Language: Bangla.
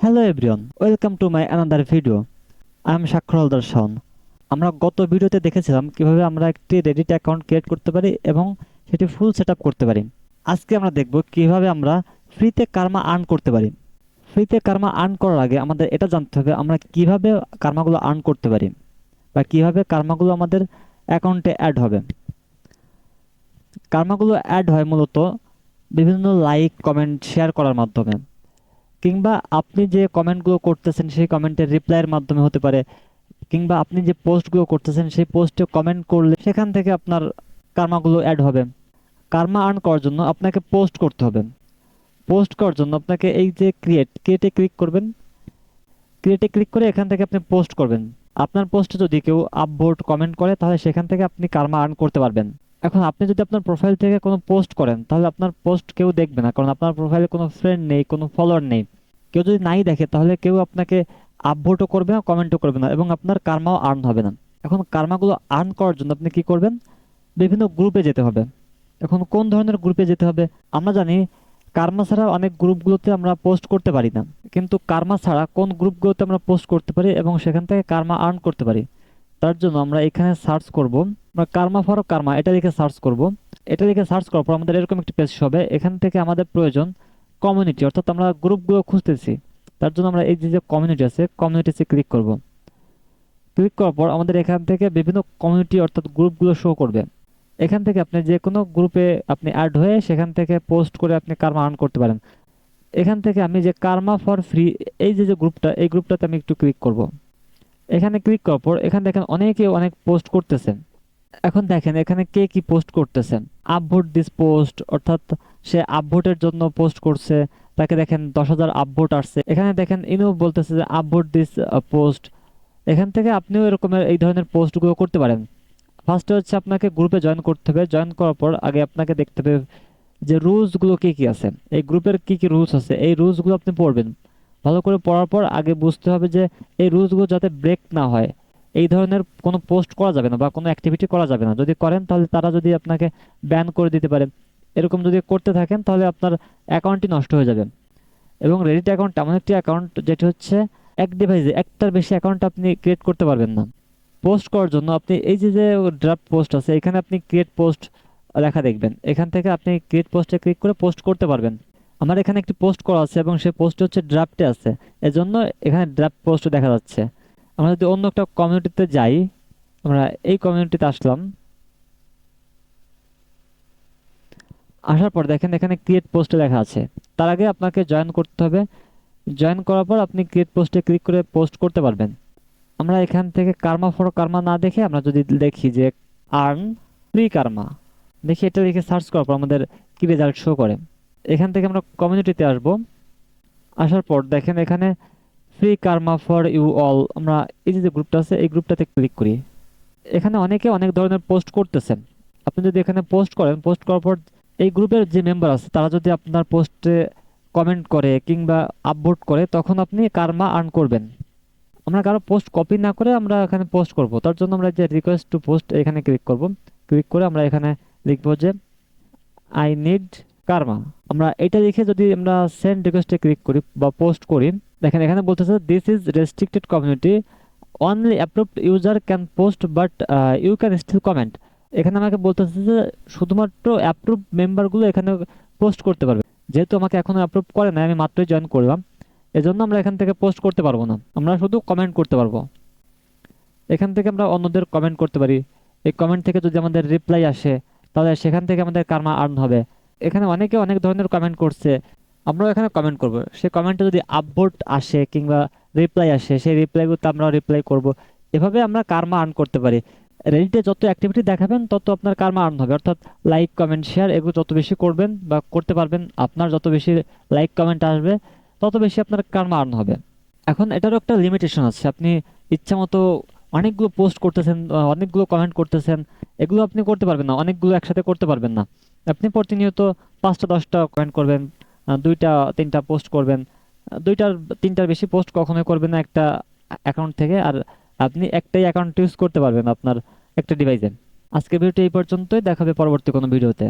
Hello everyone, welcome to my another video. I am স্বাক্ষর হালদার শাওন। আমরা গত ভিডিওতে দেখেছিলাম কিভাবে আমরা একটি রেডিট অ্যাকাউন্ট ক্রিয়েট করতে পারি এবং সেটি ফুল সেটআপ করতে পারি। আজকে আমরা দেখব কিভাবে আমরা ফ্রিতে কার্মা আর্ন করতে পারি। ফ্রিতে কার্মা আর্ন করার আগে আমাদের এটা জানতে হবে আমরা কিভাবে কার্মাগুলো আর্ন করতে পারি বা কিভাবে কার্মাগুলো আমাদের অ্যাকাউন্টে অ্যাড হবে। কার্মাগুলো অ্যাড হয় মূলত বিভিন্ন লাইক, কমেন্ট, শেয়ার করার মাধ্যমে, কিংবা আপনি যে কমেন্টগুলো করতেছেন সেই কমেন্টের রিপ্লাইয়ের মাধ্যমে হতে পারে, কিংবা আপনি যে পোস্টগুলো করতেছেন সেই পোস্টে কমেন্ট করলে সেখান থেকে আপনার কার্মাগুলো অ্যাড হবে। কার্মা আর্ন করার জন্য আপনাকে পোস্ট করতে হবে। পোস্ট করার জন্য আপনাকে এই যে ক্রিয়েটে ক্লিক করবেন। ক্রিয়েটে ক্লিক করে এখান থেকে আপনি পোস্ট করবেন। আপনার পোস্টে যদি কেউ আপভোট কমেন্ট করে তাহলে সেখান থেকে আপনি কার্মা আর্ন করতে পারবেন। এখন আপনি যদি আপনার প্রোফাইল থেকে কোনো পোস্ট করেন তাহলে আপনার পোস্ট কেউ দেখবে না, কারণ আপনার প্রোফাইলে কোনো ফ্রেন্ড নেই, কোনো ফলোয়ার নেই। কেউ যদি নাই দেখে তাহলে কেউ আপনাকে আপভোটও করবে না, কমেন্টও করবে না, এবং আপনার কার্মাও আর্ন হবে না। এখন কার্মাগুলো আর্ন করার জন্য আপনি কি করবেন? বিভিন্ন গ্রুপে যেতে হবে। এখন কোন ধরনের গ্রুপে যেতে হবে? আমরা জানি কার্মা ছাড়া অনেক গ্রুপগুলোতে আমরা পোস্ট করতে পারি না, কিন্তু কার্মা ছাড়া কোন গ্রুপগুলোতে আমরা পোস্ট করতে পারি এবং সেখান থেকে কার্মা আর্ন করতে পারি। তার জন্য আমরা এখানে সার্চ করব, আমরা কার্মা ফর কার্মা এটা লিখে সার্চ করব। এটা লিখে সার্চ করার পর আমাদের এরকম একটি পেজ হবে। এখান থেকে আমাদের প্রয়োজন কমিউনিটি, অর্থাৎ আমরা গ্রুপগুলো খুঁজতেছি। তার জন্য আমরা এই যে কমিউনিটি আছে, কমিউনিটিতে ক্লিক করব। ক্লিক করার পর আমাদের এখান থেকে বিভিন্ন কমিউনিটি অর্থাৎ গ্রুপগুলো শো করবে। এখান থেকে আপনি যে কোনো গ্রুপে আপনি অ্যাড হয়ে সেখান থেকে পোস্ট করে আপনি কার্মা আর্ন করতে পারেন। এখান থেকে আমি যে কার্মা ফর ফ্রি এই যে গ্রুপটা, এই গ্রুপটাতে আমি একটু ক্লিক করব। এখানে ক্লিক করার পর এখানে দেখেন অনেকে অনেক পোস্ট করতেছেন। এখন দেখেন এখানে কে কি পোস্ট করতেছেন। আপভোট দিস পোস্ট, অর্থাৎ সে আপভোটের জন্য পোস্ট করছে, তাকে দেখেন 10,000 আপভোট আসছে। এখানে দেখেন ইনিও বলতেছে যে আপভোট দিস পোস্ট। এখান থেকে আপনিও এরকমের এই ধরনের পোস্টগুলো করতে পারেন। ফার্স্টে হচ্ছে আপনাকে গ্রুপে জয়েন করতে হবে। জয়েন করার পর আগে আপনাকে দেখতে হবে যে রুলসগুলো কি কি আছে, এই গ্রুপের কি কি রুলস আছে, এই রুলসগুলো আপনি পড়বেন। ভালো করে পড়ার পর আগে বুঝতে হবে যে এই রুলসগুলো যাতে ব্রেক না হয়। এই ধরনের কোনো পোস্ট করা যাবে না বা কোনো অ্যাক্টিভিটি করা যাবে না। যদি করেন তাহলে তারা যদি আপনাকে ব্যান করে দিতে পারে। এরকম যদি করতে থাকেন তাহলে আপনার অ্যাকাউন্টটি নষ্ট হয়ে যাবে। এবং রেডিট অ্যাকাউন্ট এমন একটি অ্যাকাউন্ট যেটি হচ্ছে এক ডিভাইসে একটার বেশি অ্যাকাউন্ট আপনি ক্রিয়েট করতে পারবেন না। পোস্ট করার জন্য আপনি এই যে ড্রাফট পোস্ট আছে এখানে আপনি ক্রিয়েট পোস্ট লেখা দেখবেন। এখান থেকে আপনি ক্রিয়েট পোস্টে ক্লিক করে পোস্ট করতে পারবেন। আমার এখানে একটি পোস্ট করা আছে এবং সেই পোস্টটি হচ্ছে ড্রাফটে আছে, এজন্য এখানে ড্রাফট পোস্ট দেখা যাচ্ছে। আমরা যদি অন্য একটা কমিউনিটিতে যাই, আমরা এই কমিউনিটিতে আসলাম। আসার পর দেখেন এখানে ক্রিয়েট পোস্টে লেখা আছে। তার আগে আপনাকে জয়েন করতে হবে। জয়েন করার পর আপনি ক্রিয়েট পোস্টে ক্লিক করে পোস্ট করতে পারবেন। আমরা এখান থেকে কার্মা ফর কার্মা না দেখে আমরা যদি দেখি যে আর্ন ফ্রি কার্মা, দেখি এটা লিখে সার্চ করার পর আমাদের কি রেজাল্ট শো করে। এখান থেকে আমরা কমিউনিটিতে আসব। আসার পর দেখেন এখানে free Karma for you all, আমরা এই যে গ্রুপটা আছে এই গ্রুপটাতে ক্লিক করি। এখানে অনেকে অনেক ধরনের পোস্ট করতেছেন। আপনি যদি এখানে পোস্ট করেন, পোস্ট করার পর এই গ্রুপের যে মেম্বার আছে তারা যদি আপনার পোস্টে কমেন্ট করে কিংবা আপভোট করে তখন আপনি কার্মা আর্ন করবেন। আমরা কারো পোস্ট কপি না করে আমরা এখানে পোস্ট করব। তার জন্য আমরা যে রিকোয়েস্ট টু পোস্ট এখানে ক্লিক করব। ক্লিক করে আমরা এখানে লিখবো যে আই নিড কার্মা। আমরা এটা লিখে যদি আমরা সেন্ড রিকোয়েস্টে ক্লিক করি বা পোস্ট করি, দেখেন এখানে বলতেছে this is restricted community, only approved user can post but you can still comment. এখানে আমাকে বলতেছে যে শুধুমাত্র অ্যাপ্রুভ মেম্বারগুলো এখানে পোস্ট করতে পারবে। যেহেতু আমাকে এখনো অ্যাপ্রুভ করে না, আমি মাত্রই জয়েন করলাম, এজন্য আমরা এখান থেকে পোস্ট করতে পারবো না, আমরা শুধু কমেন্ট করতে পারবো। এখান থেকে আমরা অন্যদের কমেন্ট করতে পারি। এই কমেন্ট থেকে যদি আমাদের রিপ্লাই আসে তাহলে সেখান থেকে আমাদের কার্মা আর্ন হবে। এখানে অনেকে অনেক ধরনের কমেন্ট করছে, আমরাও এখানে কমেন্ট করব। সেই কমেন্টে যদি আপভোট আসে কিংবা রিপ্লাই আসে সেই রিপ্লাইগুলোতে আমরা রিপ্লাই করব। এভাবে আমরা কার্মা আর্ন করতে পারি। রেডিটে যত অ্যাক্টিভিটি দেখাবেন তত আপনার কার্মা আর্ন হবে, অর্থাৎ লাইক, কমেন্ট, শেয়ার এগুলো যত বেশি করবেন বা করতে পারবেন, আপনার যত বেশি লাইক কমেন্ট আসবে তত বেশি আপনার কার্মা আর্ন হবে। এখন এটারও একটা লিমিটেশন আছে। আপনি ইচ্ছা মতো অনেকগুলো পোস্ট করতেছেন, অনেকগুলো কমেন্ট করতেছেন, এগুলো আপনি করতে পারবেন না, অনেকগুলো একসাথে করতে পারবেন না। আপনি প্রতিনিয়ত 5টা 10টা কমেন্ট করবেন, 2টা 3টা পোস্ট করবেন। 2টার 3টার বেশি পোস্ট কখনোই করবেন না একটা অ্যাকাউন্ট থেকে। আর আপনি একটাই অ্যাকাউন্ট ইউজ করতে পারবেন আপনার একটা ডিভাইসে। আজকের ভিডিওটি এই পর্যন্তই, দেখাবে পরবর্তী কোনো ভিডিওতে।